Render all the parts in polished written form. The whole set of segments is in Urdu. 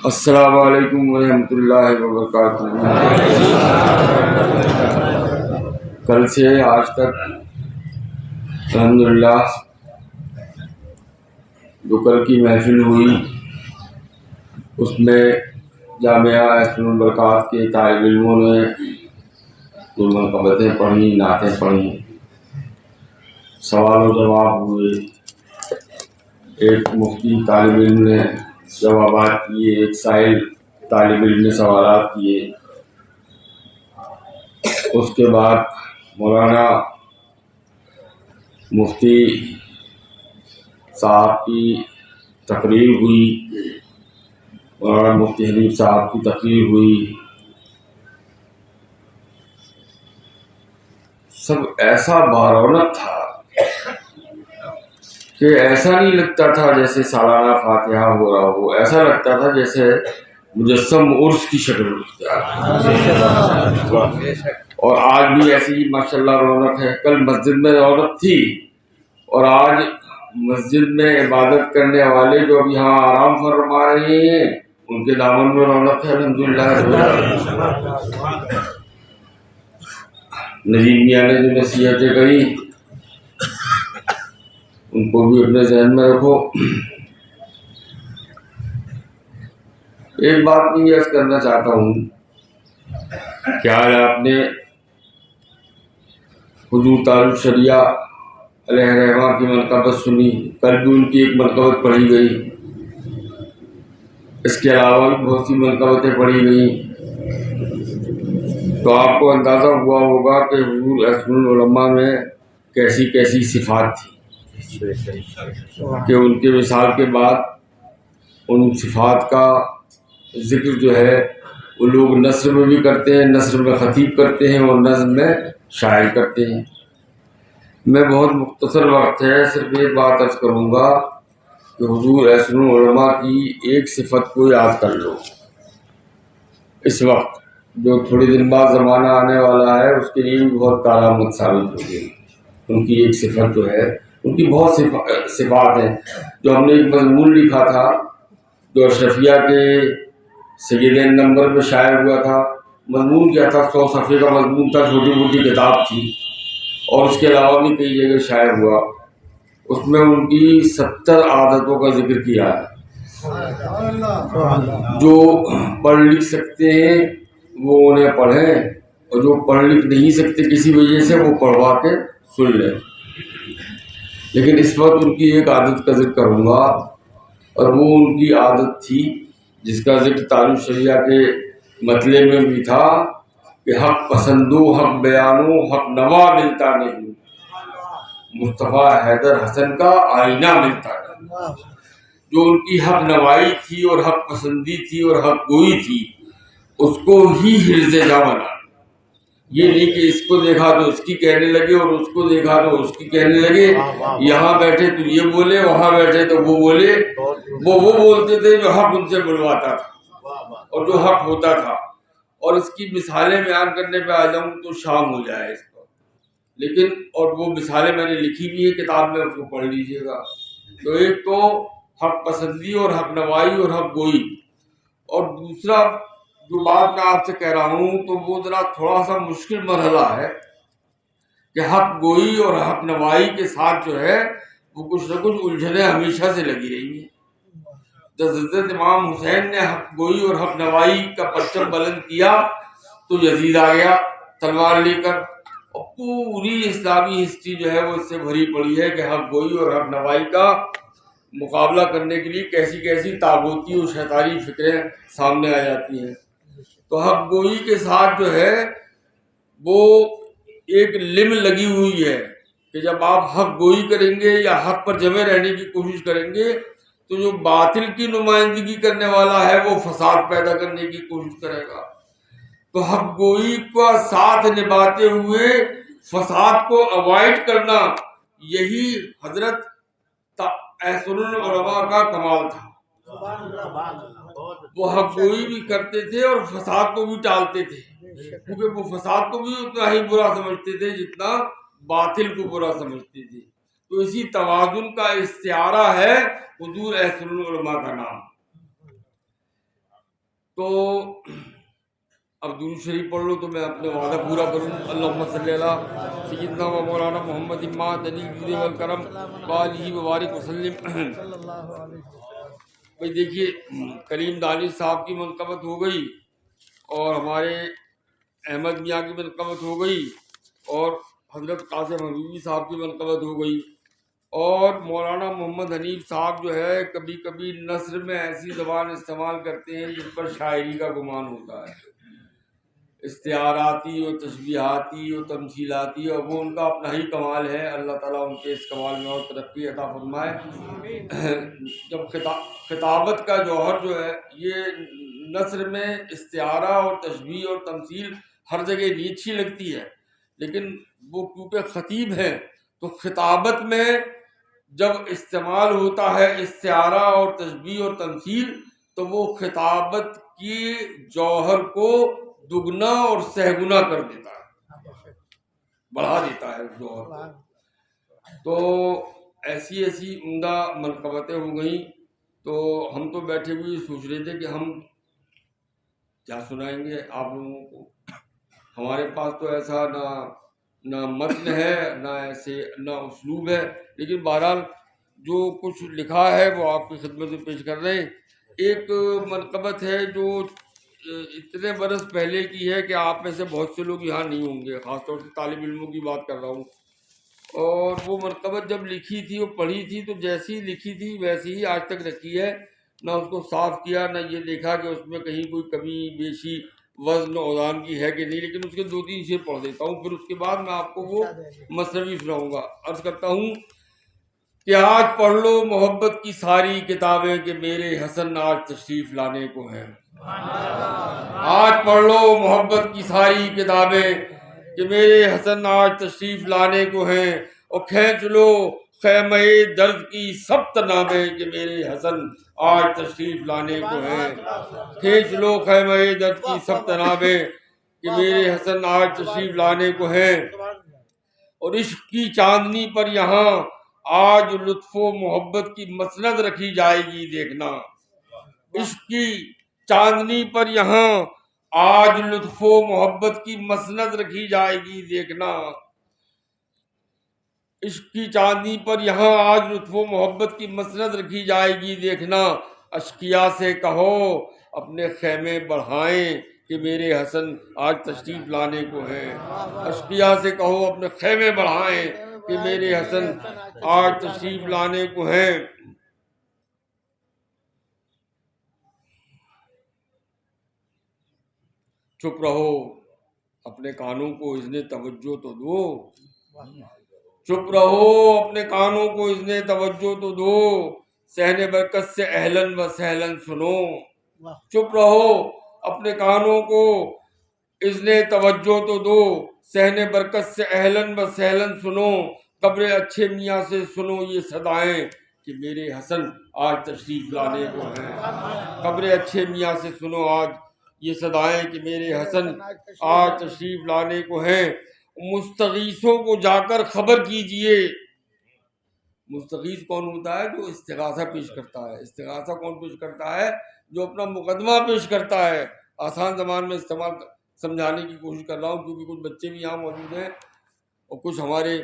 السلام علیکم ورحمۃ اللہ وبرکاتہ۔ کل سے آج تک الحمدللہ جو کل کی محفل ہوئی اس میں جامعہ احسن البرکات کے طالب علموں نے جو منقبتیں پڑھی، نعتیں پڑھی، سوال و جواب ہوئے، ایک مفتی طالب علم نے جوابات کیے، ایک سائل طالب علم نے سوالات کیے، اس کے بعد مولانا مفتی صاحب کی تقریر ہوئی، مولانا مفتی حنیف صاحب کی تقریر ہوئی۔ سب ایسا بارونق تھا کہ ایسا نہیں لگتا تھا جیسے سالانہ فاتحہ ہو رہا ہو، ایسا لگتا تھا جیسے مجسم عرس کی شکل اختیار۔ اور آج بھی ایسی ہی ماشاءاللہ رونق ہے۔ کل مسجد میں رونق تھی اور آج مسجد میں عبادت کرنے والے جو اب یہاں آرام فرما رہے ہیں ان کے دامن میں رونق ہے الحمدللہ۔ نجیب میاں نے جو نصیحتیں کہی ان کو بھی اپنے ذہن میں رکھو۔ ایک بات میں عرض کرنا چاہتا ہوں، کیا آپ نے حضور تاج الشریعہ علیہ رحمہ کی منقبت سنی؟ کل بھی ان کی ایک منقبت پڑھی گئی، اس کے علاوہ بھی بہت سی منقبتیں پڑھی گئیں، تو آپ کو اندازہ ہوا ہوگا کہ حضور احسن العلماء میں کیسی کیسی صفات تھی کہ ان کے وصال کے بعد ان صفات کا ذکر جو ہے وہ لوگ نثر میں بھی کرتے ہیں، نثر میں خطیب کرتے ہیں اور نظم میں شاعر کرتے ہیں۔ میں بہت مختصر وقت ہے، صرف ایک بات عرض کروں گا کہ حضور احسن العلماء کی ایک صفت کو یاد کر لو۔ اس وقت جو تھوڑے دن بعد زمانہ آنے والا ہے اس کے لیے بھی بہت کارآمد ثابت ہوگی۔ ان کی ایک صفت جو ہے، ان کی بہت صفات ہیں، جو ہم نے ایک مضمون لکھا تھا جو اشرفیہ کے سیدین نمبر میں شائع ہوا تھا۔ مضمون کیا تھا؟ 100 صفحے کا مضمون تھا، چھوٹی موٹی کتاب تھی، اور اس کے علاوہ بھی کئی جگہ شائع ہوا۔ اس میں ان کی 70 عادتوں کا ذکر کیا ہے۔ جو پڑھ لکھ سکتے ہیں وہ انہیں پڑھیں، اور جو پڑھ لکھ نہیں سکتے کسی وجہ سے وہ پڑھوا کے سن لیں۔ لیکن اس وقت ان کی ایک عادت کا ذکر کروں گا، اور وہ ان کی عادت تھی جس کا ذکر تاج الشریعہ کے مطلع میں بھی تھا کہ حق پسندو، حق بیانو، حق نوا ملتا نہیں، مصطفیٰ حیدر حسن کا آئینہ ملتا نہیں۔ جو ان کی حق نوائی تھی اور حق پسندی تھی اور حق گوئی تھی، اس کو ہی حرز جاں بنا۔ یہ نہیں کہ اس کو دیکھا تو اس کی کہنے لگے اور اس کو دیکھا تو اس کی کہنے لگے، یہاں بیٹھے تو یہ بولے، وہاں بیٹھے تو وہ بولے۔ وہ بولتے تھے جو حق ان سے بلواتا تھا اور جو حق ہوتا تھا۔ اور اس کی مثالیں بیان کرنے پہ آ جاؤں تو شام ہو جائے اس پر، لیکن اور وہ مثالیں میں نے لکھی بھی ہے کتاب میں، اس کو پڑھ لیجئے گا۔ تو ایک تو حق پسندی اور حق نوائی اور حق گوئی، اور دوسرا جو بات میں آپ سے کہہ رہا ہوں تو وہ ذرا تھوڑا سا مشکل مرحلہ ہے کہ حق گوئی اور حق نوائی کے ساتھ جو ہے وہ کچھ نہ کچھ الجھنیں ہمیشہ سے لگی رہی ہیں۔ جب حضرت امام حسین نے حق گوئی اور حق نوائی کا پرچم بلند کیا تو یزید آ گیا تلوار لے کر، اور پوری اسلامی ہسٹری جو ہے وہ اس سے بھری پڑی ہے کہ حق گوئی اور حق نوائی کا مقابلہ کرنے کے لیے کیسی کیسی تاغوتی اور شیطانی فکریں سامنے آ جاتی ہیں۔ تو حق گوئی کے ساتھ جو ہے وہ ایک لم لگی ہوئی ہے کہ جب آپ حق گوئی کریں گے یا حق پر جمے رہنے کی کوشش کریں گے تو جو باطل کی نمائندگی کرنے والا ہے وہ فساد پیدا کرنے کی کوشش کرے گا۔ تو حق گوئی کا ساتھ نبھاتے ہوئے فساد کو اوائڈ کرنا، یہی حضرت احسن العلماء کا کمال تھا۔ وہ حق گوئی بھی کرتے تھے اور فساد کو بھی ٹالتے تھے، کیونکہ وہ فساد کو بھی اتنا ہی برا سمجھتے تھے جتنا باطل کو برا سمجھتے تھے۔ تو اسی توازن کا استعارہ ہے حضور احسن العلماء کا نام۔ تو اب درود شریف پڑھ لو تو میں اپنے وعدہ پورا کروں. اللہم صلی علی سیدنا و مولانا محمد ما دلیل جود والکرم وآلہ وبارک وسلم. بھائی دیکھیے کلیم دانش صاحب کی منقبت ہو گئی اور ہمارے احمد میاں کی منقبت ہو گئی اور حضرت قاسم حبیبی صاحب کی منقبت ہو گئی اور مولانا محمد حنیف صاحب جو ہے کبھی کبھی نثر میں ایسی زبان استعمال کرتے ہیں جس پر شاعری کا گمان ہوتا ہے، استعاراتی اور تشبیہاتی اور تمثیلاتی، اور وہ ان کا اپنا ہی کمال ہے. اللہ تعالیٰ ان کے اس کمال میں اور ترقی عطا فرمائے. جب خطابت کا جوہر جو ہے یہ نثر میں استعارہ اور تشبیہ اور تمثیل ہر جگہ نہیں اچھی لگتی ہے، لیکن وہ کیونکہ خطیب ہیں تو خطابت میں جب استعمال ہوتا ہے استعارہ اور تشبیہ اور تمثیل تو وہ خطابت کی جوہر کو دگنا اور سہگنا کر دیتا ہے، بڑھا دیتا ہے اس جوہر کو. تو ایسی عمدہ منقبتیں ہو گئیں. تو ہم تو بیٹھے ہوئے سوچ رہے تھے کہ ہم کیا سنائیں گے آپ لوگوں کو. ہمارے پاس تو ایسا نہ متن ہے نہ ایسے نہ اسلوب ہے، لیکن بہرحال جو کچھ لکھا ہے وہ آپ کی خدمت میں پیش کر رہے ہیں. ایک منقبت ہے جو اتنے برس پہلے کی ہے کہ آپ میں سے بہت سے لوگ یہاں نہیں ہوں گے، خاص طور سے طالب علموں کی بات کر رہا ہوں. اور وہ منقبت جب لکھی تھی اور پڑھی تھی تو جیسی لکھی تھی ویسی ہی آج تک رکھی ہے، نہ اس کو صاف کیا نہ یہ دیکھا کہ اس میں کہیں کوئی کمی بیشی وزن اوزان کی ہے کہ نہیں. لیکن اس کے 2-3 شعر پڑھ دیتا ہوں، پھر اس کے بعد میں آپ کو وہ مثنوی سناؤں گا. عرض کرتا ہوں کہ آج پڑھ لو محبت کی ساری کتابیں کہ میرے حسن آج تشریف لانے کو ہیں. آج پڑھ لو محبت کی ساری کتابیں کہ میرے حسن آج تشریف لانے کو ہیں، اور کھینچ لو خیمہ درد کی سبت نامے کہ میرے حسن آج تشریف لانے کو ہیں. کھینچ لو خیمہ درد کی سبت نامے کہ میرے حسن آج تشریف لانے کو ہیں. اور عشق کی چاندنی پر یہاں آج لطف و محبت کی مسند رکھی جائے گی دیکھنا. عشق کی چاندنی پر یہاں آج لطف و محبت کی مسند رکھی جائے گی دیکھنا. عشق کی چاندنی پر یہاں آج لطف و محبت کی مسند رکھی جائے گی دیکھنا. اشقیا سے کہو اپنے خیمے بڑھائیں کہ میرے حسن آج تشریف لانے کو ہیں. اشقیا سے کہو اپنے خیمے بڑھائیں کہ میرے حسن آج تشریف لانے کو ہیں. چپ رہو اپنے کانوں کو اذن توجہ تو دو. چپ رہو اپنے کانوں کو اذن توجہ تو دو. صحن برکت سے اہلن و سہلن سنو. چپ رہو اپنے کانوں کو اذن توجہ تو دو. صحن برکت سے اہلن و سہلن سنو. قبر اچھے میاں سے سنو یہ صدائیں کہ میرے حسن آج تشریف لانے کو ہیں. قبر اچھے میاں سے سنو آج یہ صدائیں کہ میرے حسن آج تشریف لانے کو ہیں. مستغیثوں کو جا کر خبر کیجئے. مستغیث کون ہوتا ہے؟ جو استغاثہ پیش کرتا ہے. استغاثہ کون پیش کرتا ہے؟ جو اپنا مقدمہ پیش کرتا ہے. آسان زبان میں استعمال سمجھانے کی کوشش کر رہا ہوں کیونکہ کچھ بچے بھی یہاں موجود ہیں اور کچھ ہمارے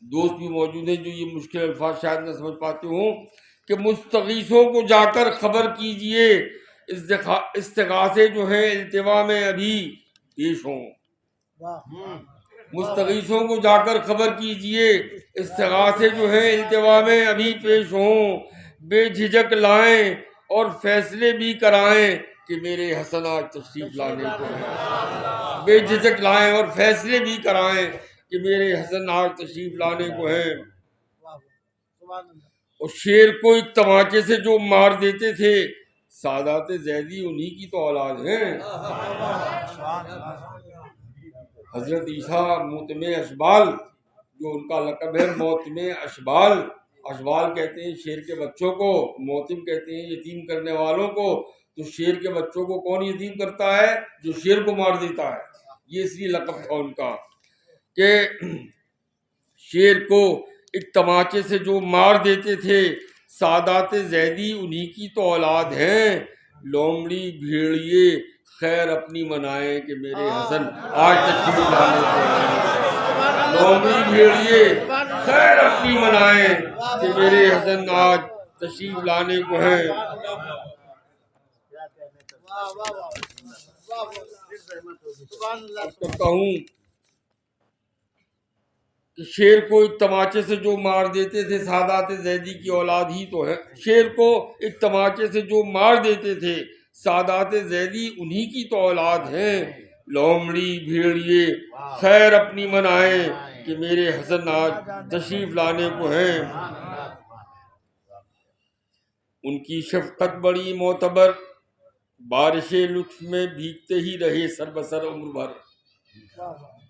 دوست بھی موجود ہیں جو یہ مشکل الفاظ شاید نہ سمجھ پاتے ہوں. کہ مستغیثوں کو جا کر خبر کیجئے استغاثے جو ہیں التوا میں ابھی پیش ہوں. مستغیثوں کو جا کر خبر کیجئے استغاثے جو ہیں التوا میں ابھی پیش ہوں. بے جھجک لائیں اور فیصلے بھی کرائیں کہ میرے حسن آج تشریف لانے کو ہیں. بے جھجک لائیں اور فیصلے بھی کرائیں کہ میرے حسن آج تشریف لانے کو ہیں. اور شیر کو ایک تماچے سے جو مار دیتے تھے سادات زیدی انہی کی تو اولاد ہیں. حضرت عیسیٰ موتم اشبال جو ان کا لقب ہے موتم اشبال. اشبال کہتے ہیں شیر کے بچوں کو، موتم کہتے ہیں یتیم کرنے والوں کو. تو شیر کے بچوں کو کون یتیم کرتا ہے؟ جو شیر کو مار دیتا ہے. یہ اس لیے لقب تھا ان کا کہ شیر کو ایک تماچے سے جو مار دیتے تھے سادات زیدی انہی کی تو اولاد ہیں. لومڑی بھیڑیے خیر اپنی منائیں کہ میرے حسن آج تشریف لانے کو ہیں۔ لومڑی بھیڑیے خیر اپنی منائیں کہ میرے حسن آج تشریف لانے کو ہیں۔ اب کرتا ہوں کہ شیر کو ایک تماچے سے جو مار دیتے تھے سادات زیدی کی اولاد ہی تو ہے۔ شیر کو ایک تماچے سے جو مار دیتے تھے سادات زیدی انہی کی تو اولاد ہیں۔ لومڑی بھیڑیے خیر اپنی منائیں کہ میرے حسن آج تشریف لانے کو ہیں۔ ان کی شفقت بڑی معتبر، بارش لطف میں بھیگتے ہی رہے سر بسر عمر بھر۔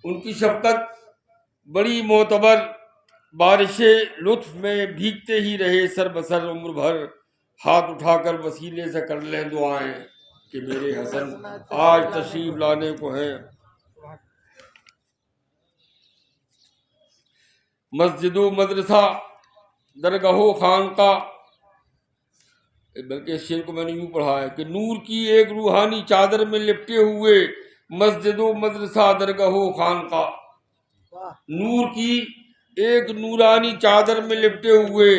ان کی شفقت بڑی معتبر، بارش لطف میں بھیگتے ہی رہے سر بسر عمر بھر۔ ہاتھ اٹھا کر وسیلے سے کر لیں دعائیں کہ میرے حسن آج تشریف لانے کو ہیں۔ مسجد و مدرسہ درگاہ و خانقاہ، بلکہ اس شعر کو میں نے یوں پڑھا ہے کہ نور کی ایک روحانی چادر میں لپٹے ہوئے مسجد و مدرسہ درگاہ و خانقاہ، نور کی ایک نورانی چادر میں لپٹے ہوئے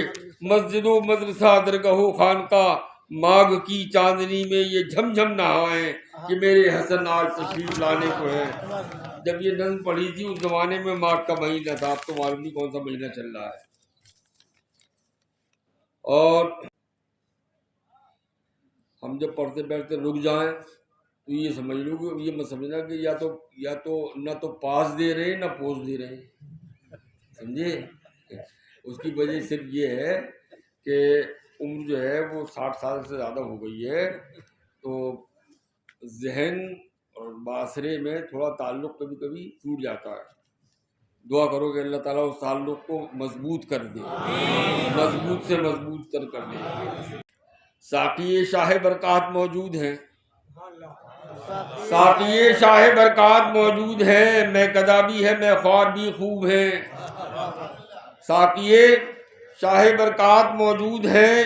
مسجد و مدرسہ درگاہ و خانقاہ، ماغ کی چاندنی میں یہ جھم جھم نہائیں کہ میرے حسن آج تشریف لانے کو ہے۔ جب یہ نظم پڑھی تھی اس زمانے میں ماغ کا مہینہ تھا، اب تو معلوم نہیں کون سا مہینہ چل رہا ہے۔ اور ہم جب پڑھتے بیٹھتے رک جائیں تو یہ سمجھ لو کہ یہ مت سمجھنا کہ یا تو نہ تو پاس دے رہے ہیں نہ پوز دے رہے ہیں، سمجھے؟ اس کی وجہ صرف یہ ہے کہ عمر جو ہے وہ 60 سال سے زیادہ ہو گئی ہے، تو ذہن اور معاشرے میں تھوڑا تعلق کبھی کبھی ٹوٹ جاتا ہے۔ دعا کرو کہ اللہ تعالیٰ اس تعلق کو مضبوط کر دے، مضبوط سے مضبوط کر دے۔ ساقی شاہ برکات موجود ہیں، ساقی شاہ برکات موجود ہیں، میں قدا بھی ہے میں خوار بھی خوب ہیں۔ ساقی شاہ برکات موجود ہیں،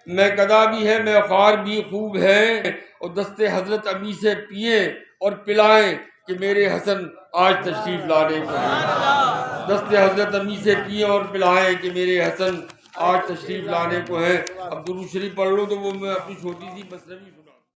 میں قدا بھی ہے میں خوار بھی خوب ہیں، اور دست حضرت ابھی سے پئیں اور پلائیں کہ میرے حسن آج تشریف لانے کو ہیں۔ دست حضرت ابھی سے پئیں اور پلائیں کہ میرے حسن آج تشریف لانے کو ہیں۔ اب درود شریف پڑھ لو تو وہ میں اپنی چھوٹی سی مثنوی